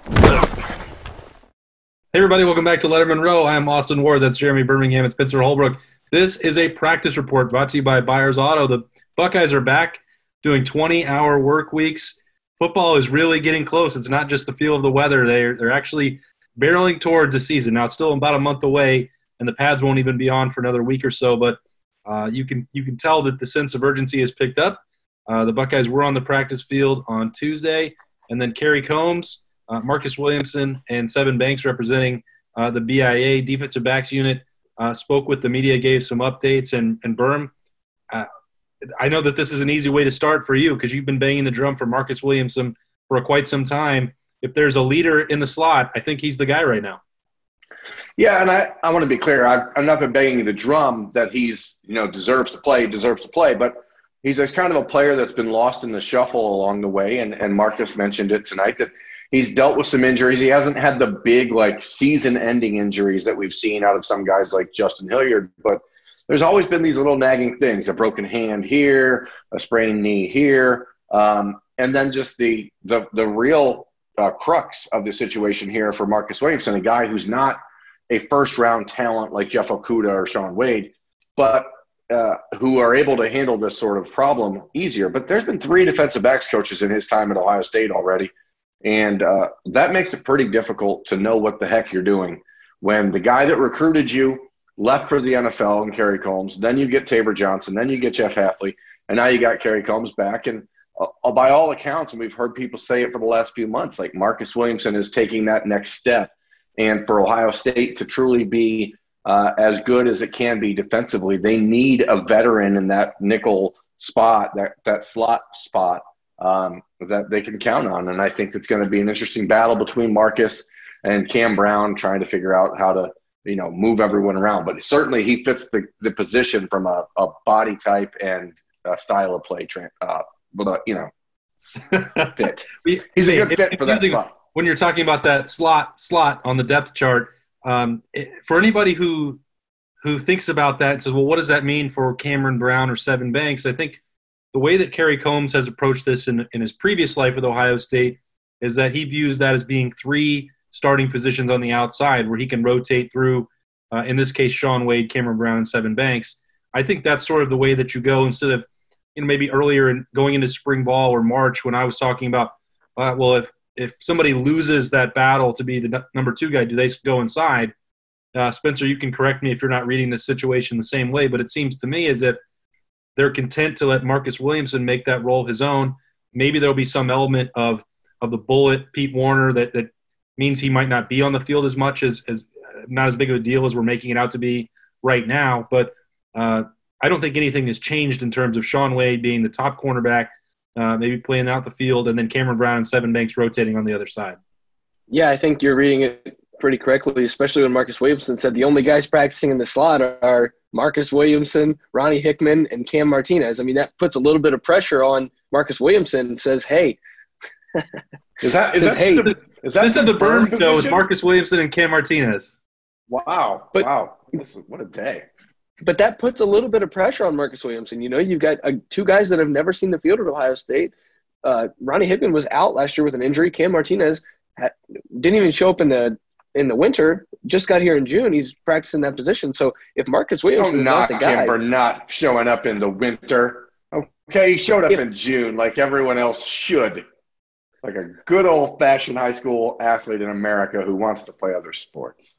Hey everybody, welcome back to Lettermen Row. I am Austin Ward. That's Jeremy Birmingham and Spencer Holbrook. This is a practice report brought to you by Buyers Auto. The Buckeyes are back doing 20-hour work weeks. Football is really getting close. It's not just the feel of the weather. They're actually barreling towards a season. Now, it's still about a month away, and the pads won't even be on for another week or so, but you can tell that the sense of urgency has picked up. The Buckeyes were on the practice field on Tuesday, and then Kerry Coombs, Marcus Williamson, and Seven Banks representing the BIA defensive backs unit spoke with the media, gave some updates. And Berm, I know that this is an easy way to start for you because you've been banging the drum for Marcus Williamson for quite some time. If there's a leader in the slot, I think he's the guy right now. Yeah, and I want to be clear. I've not been banging the drum that he's, deserves to play, but he's kind of a player that's been lost in the shuffle along the way, and Marcus mentioned it tonight that he's dealt with some injuries. He hasn't had the big, season-ending injuries that we've seen out of some guys like Justin Hilliard, but there's always been these little nagging things, a broken hand here, a sprained knee here, and then just the real crux of the situation here for Marcus Williamson, a guy who's not a first-round talent like Jeff Okudah or Sean Wade, but who are able to handle this sort of problem easier. But there's been 3 defensive backs coaches in his time at Ohio State already, and that makes it pretty difficult to know what the heck you're doing when the guy that recruited you left for the NFL and Kerry Coombs, then you get Tabor Johnson, then you get Jeff Hafley, and now you got Kerry Coombs back. And by all accounts, and we've heard people say it for the last few months, like Marcus Williamson is taking that next step. And for Ohio State to truly be as good as it can be defensively, they need a veteran in that nickel spot, that slot spot that they can count on. And I think it's going to be an interesting battle between Marcus and Cam Brown trying to figure out how to, move everyone around. But certainly he fits the position from a body type and style of play, fit. He's a good fit for that spot. When you're talking about that slot on the depth chart, for anybody who thinks about that and says, well, what does that mean for Cameron Brown or Seven Banks? I think the way that Kerry Coombs has approached this in his previous life with Ohio State is that he views that as being 3 starting positions on the outside where he can rotate through, in this case, Sean Wade, Cameron Brown, and Seven Banks. I think that's sort of the way that you go instead of, maybe earlier in going into spring ball or March when I was talking about, if somebody loses that battle to be the number 2 guy, do they go inside? Spencer, you can correct me if you're not reading this situation the same way, but it seems to me as if they're content to let Marcus Williamson make that role his own. Maybe there'll be some element of the bullet, Pete Warner, that means he might not be on the field as much as not as big of a deal as we're making it out to be right now. But I don't think anything has changed in terms of Sean Wade being the top cornerback, maybe playing out the field, and then Cameron Brown and Seven Banks rotating on the other side. Yeah, I think you're reading it pretty correctly, especially when Marcus Williamson said the only guys practicing in the slot are Marcus Williamson, Ronnie Hickman, and Cam Martinez. I mean, that puts a little bit of pressure on Marcus Williamson and says, hey. This is the Berm show with Marcus Williamson and Cam Martinez. Wow. Wow. What a day. But that puts a little bit of pressure on Marcus Williamson. You've got 2 guys that have never seen the field at Ohio State. Ronnie Hickman was out last year with an injury. Cam Martinez didn't even show up in the winter, just got here in June. He's practicing that position. So if Marcus Williamson is not the guy. Him for not showing up in the winter. Okay, he showed up in June like everyone else should. Like a good old-fashioned high school athlete in America who wants to play other sports.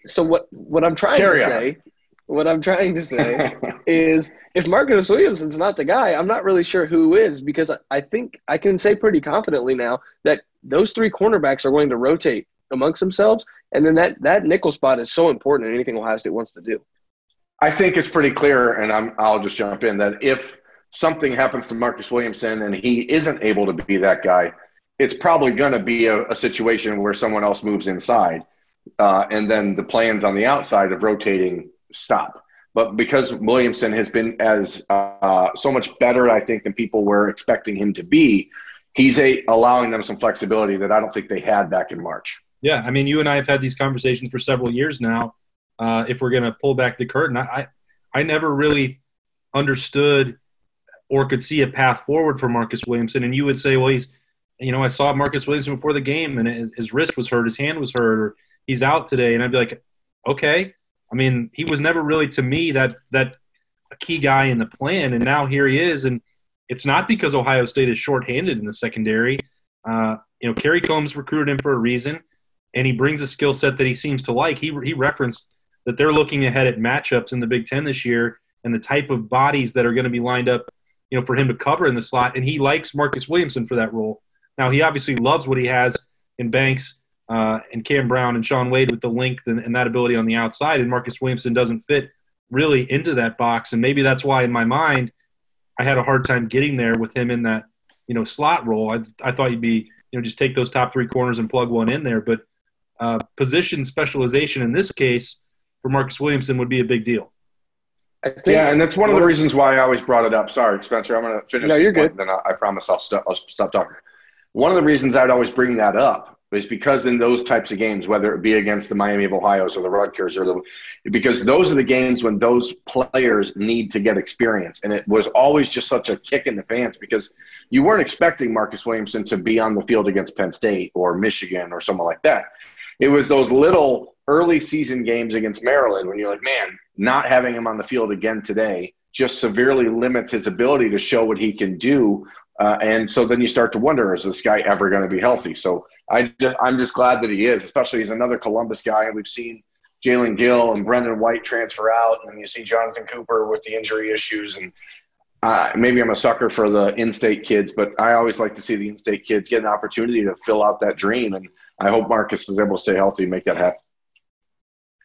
So what I'm trying to say is if Marcus Williamson's not the guy, I'm not really sure who is, because I think I can say pretty confidently now that those 3 cornerbacks are going to rotate amongst themselves, and then that nickel spot is so important in anything Ohio State wants to do. I think it's pretty clear, and I'll just jump in, that if something happens to Marcus Williamson and he isn't able to be that guy, it's probably going to be a situation where someone else moves inside, and then the plans on the outside of rotating stop. But because Williamson has been as so much better, I think, than people were expecting him to be, he's allowing them some flexibility that I don't think they had back in March. Yeah, I mean, you and I have had these conversations for several years now. If we're going to pull back the curtain, I never really understood or could see a path forward for Marcus Williamson. And you would say, well, I saw Marcus Williamson before the game, and his wrist was hurt, his hand was hurt, or he's out today. And I'd be like, okay. I mean, he was never really, to me, that a key guy in the plan, and now here he is. And it's not because Ohio State is shorthanded in the secondary. Kerry Coombs recruited him for a reason, and he brings a skill set that he seems to like. He referenced that they're looking ahead at matchups in the Big Ten this year and the type of bodies that are going to be lined up, for him to cover in the slot, and he likes Marcus Williamson for that role. Now, he obviously loves what he has in Banks and Cam Brown and Shaun Wade with the length and that ability on the outside, and Marcus Williamson doesn't fit really into that box, and maybe that's why in my mind I had a hard time getting there with him in that, slot role. I thought you'd be, just take those top three corners and plug one in there, but position specialization in this case for Marcus Williamson would be a big deal. And that's one of the reasons why I always brought it up. Sorry, Spencer, I'm going to finish. No, you're good. Then I promise I'll stop talking. One of the reasons I'd always bring that up is because in those types of games, whether it be against the Miami of Ohio's or the Rutgers, because those are the games when those players need to get experience. And it was always just such a kick in the pants because you weren't expecting Marcus Williamson to be on the field against Penn State or Michigan or someone like that. It was those little early season games against Maryland when you're like, man, not having him on the field again today just severely limits his ability to show what he can do. And so then you start to wonder, is this guy ever going to be healthy? So I'm just glad that he is, especially he's another Columbus guy. And we've seen Jalen Gill and Brendan White transfer out, and you see Jonathan Cooper with the injury issues. And maybe I'm a sucker for the in-state kids, but I always like to see the in-state kids get an opportunity to fill out that dream. And I hope Marcus is able to stay healthy and make that happen.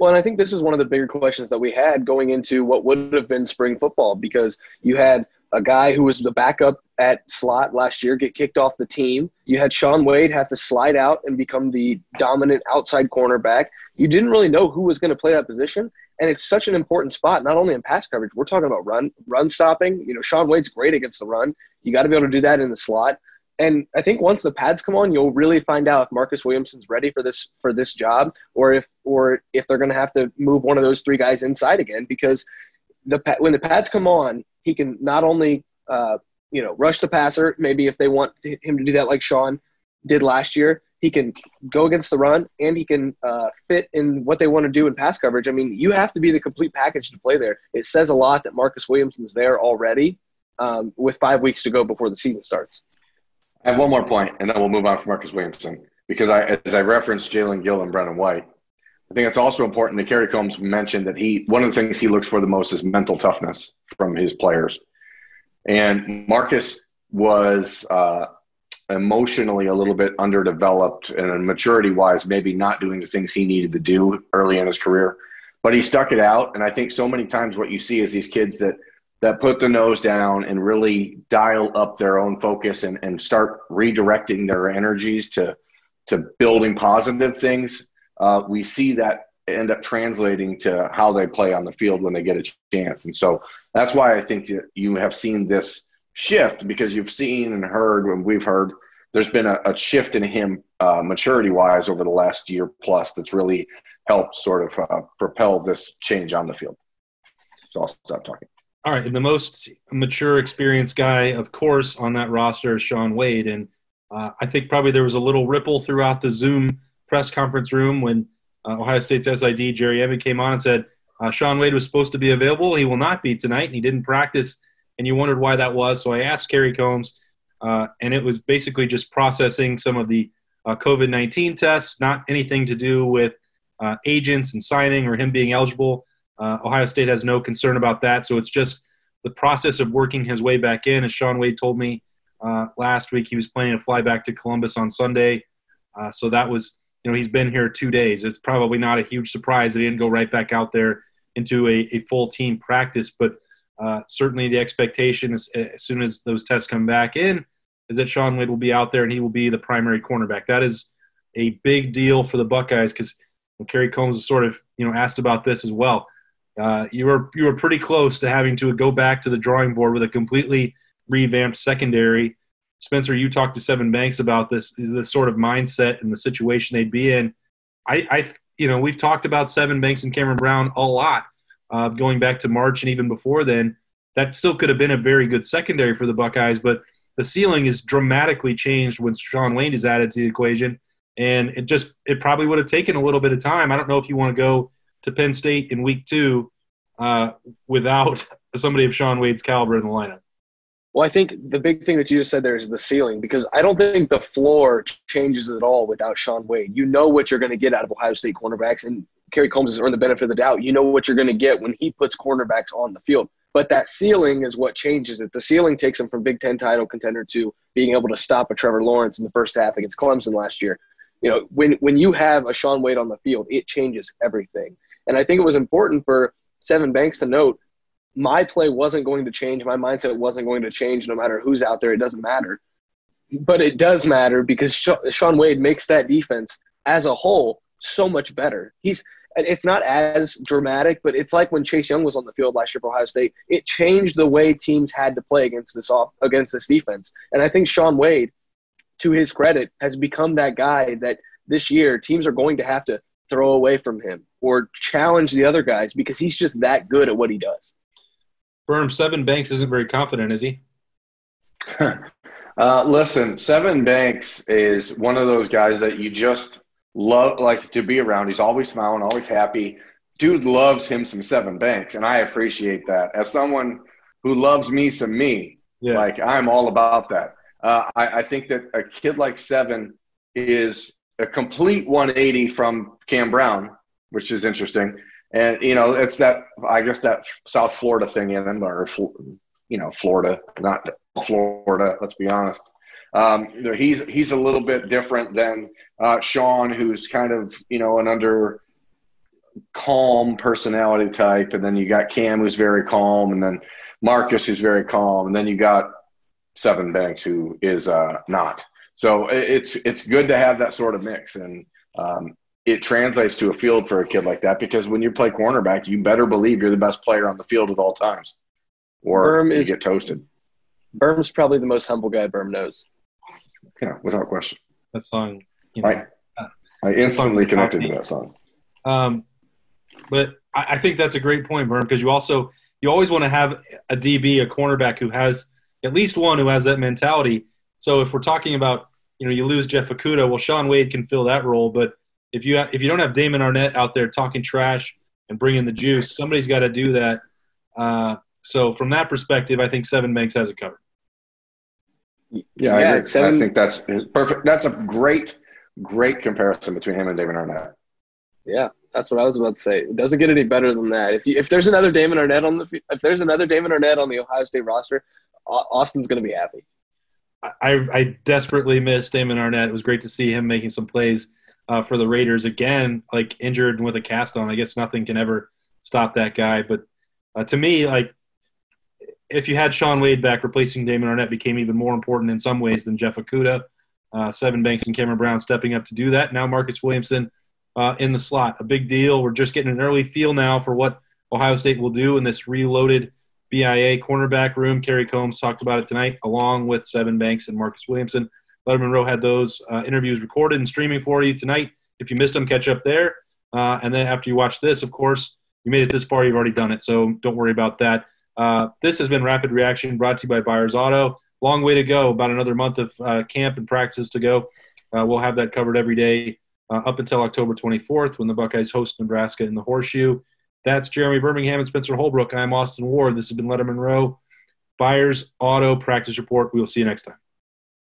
Well, and I think this is one of the bigger questions that we had going into what would have been spring football, because you had a guy who was the backup at slot last year get kicked off the team. You had Shaun Wade have to slide out and become the dominant outside cornerback. You didn't really know who was going to play that position, and it's such an important spot, not only in pass coverage. We're talking about run stopping. Shaun Wade's great against the run. You got to be able to do that in the slot. And I think once the pads come on, you'll really find out if Marcus Williamson's ready for this job, or if they're going to have to move one of those three guys inside again. Because when the pads come on, he can not only rush the passer, maybe if they want him to do that like Shaun did last year, he can go against the run, and he can fit in what they want to do in pass coverage. I mean, you have to be the complete package to play there. It says a lot that Marcus Williamson's there already with 5 weeks to go before the season starts. I have one more point, and then we'll move on from Marcus Williamson, because as I referenced Jalen Gill and Brendan White, I think it's also important that Kerry Coombs mentioned that one of the things he looks for the most is mental toughness from his players. And Marcus was emotionally a little bit underdeveloped and maturity-wise maybe not doing the things he needed to do early in his career. But he stuck it out, and I think so many times what you see is these kids that put the nose down and really dial up their own focus and start redirecting their energies to building positive things. We see that end up translating to how they play on the field when they get a chance. And so that's why I think you have seen this shift, because you've seen and heard, and we've heard, there's been a shift in him maturity-wise over the last year plus that's really helped sort of propel this change on the field. So I'll stop talking. All right, and the most mature, experienced guy, of course, on that roster is Shaun Wade. And I think probably there was a little ripple throughout the Zoom press conference room when Ohio State's SID, Jerry Evan, came on and said, Shaun Wade was supposed to be available. He will not be tonight, and he didn't practice. And you wondered why that was. So I asked Kerry Coombs, and it was basically just processing some of the COVID-19 tests, not anything to do with agents and signing or him being eligible. Ohio State has no concern about that. So it's just the process of working his way back in. As Shaun Wade told me last week, he was planning to fly back to Columbus on Sunday. So that was, he's been here 2 days. It's probably not a huge surprise that he didn't go right back out there into a full team practice. But certainly the expectation is, as soon as those tests come back in, is that Shaun Wade will be out there and he will be the primary cornerback. That is a big deal for the Buckeyes, because Kerry Coombs was sort of, asked about this as well. You were pretty close to having to go back to the drawing board with a completely revamped secondary. Spencer, you talked to Sevyn Banks about this sort of mindset and the situation they'd be in. We've talked about Sevyn Banks and Cameron Brown a lot, going back to March and even before then. That still could have been a very good secondary for the Buckeyes, but the ceiling is dramatically changed when Shaun Wade is added to the equation. And it probably would have taken a little bit of time. I don't know if you want to go to Penn State in week 2 without somebody of Shaun Wade's caliber in the lineup. Well, I think the big thing that you just said there is the ceiling, because I don't think the floor changes at all without Shaun Wade. You know what you're going to get out of Ohio State cornerbacks, and Kerry Coombs has earned the benefit of the doubt. You know what you're going to get when he puts cornerbacks on the field. But that ceiling is what changes it. The ceiling takes him from Big Ten title contender to being able to stop a Trevor Lawrence in the first half against Clemson last year. You know, when you have a Shaun Wade on the field, it changes everything. And I think it was important for Sevyn Banks to note, my play wasn't going to change. My mindset wasn't going to change no matter who's out there. It doesn't matter. But it does matter because Shaun Wade makes that defense as a whole so much better. It's not as dramatic, but it's like when Chase Young was on the field last year for Ohio State. It changed the way teams had to play against this defense. And I think Shaun Wade, to his credit, has become that guy that this year teams are going to have to throw away from him or challenge the other guys because he's just that good at what he does. Sevyn Banks isn't very confident, is he? Listen, Sevyn Banks is one of those guys that you just love to be around. He's always smiling, always happy. Dude loves him some Sevyn Banks, and I appreciate that. As someone who loves me some me, I'm all about that. I think that a kid like Sevyn is a complete 180 from Cam Brown, which is interesting. And, it's that South Florida thing in him, or, Florida, not Florida, let's be honest. He's a little bit different than Shaun, who's kind of, an under calm personality type. And then you got Cam, who's very calm, and then Marcus, who's very calm. And then you got Sevyn Banks, who is not. So it's good to have that sort of mix. And it translates to a field for a kid like that, because when you play cornerback, you better believe you're the best player on the field at all times, or you get toasted. Berm's probably the most humble guy Berm knows. Yeah, without question. That song, I instantly connected to that song. But I think that's a great point, Berm, because you always want to have a DB, a cornerback who has at least one who has that mentality. So if we're talking about, you lose Jeff Okudah, well, Shaun Wade can fill that role, but if you don't have Damon Arnett out there talking trash and bringing the juice, somebody's got to do that. So from that perspective, I think Sevyn Banks has it covered. Yeah, I agree. I think that's perfect. That's a great comparison between him and Damon Arnett. Yeah, that's what I was about to say. It doesn't get any better than that. If there's another Damon Arnett on the Ohio State roster, Austin's going to be happy. I desperately miss Damon Arnett. It was great to see him making some plays for the Raiders again, injured and with a cast on. I guess nothing can ever stop that guy. But to me, if you had Shaun Wade back, replacing Damon Arnett became even more important in some ways than Jeff Okudah. Sevyn Banks and Cameron Brown stepping up to do that. Now Marcus Williamson in the slot. A big deal. We're just getting an early feel now for what Ohio State will do in this reloaded BIA cornerback room. Kerry Coombs talked about it tonight, along with Sevyn Banks and Marcus Williamson. Lettermen Row had those interviews recorded and streaming for you tonight. If you missed them, catch up there. And then after you watch this, of course, you made it this far, you've already done it, so don't worry about that. This has been Rapid Reaction, brought to you by Byers Auto. Long way to go, about another month of camp and practices to go. We'll have that covered every day up until October 24th when the Buckeyes host Nebraska in the Horseshoe. That's Jeremy Birmingham and Spencer Holbrook. I'm Austin Ward. This has been Lettermen Row, Byers Auto Practice Report. We will see you next time.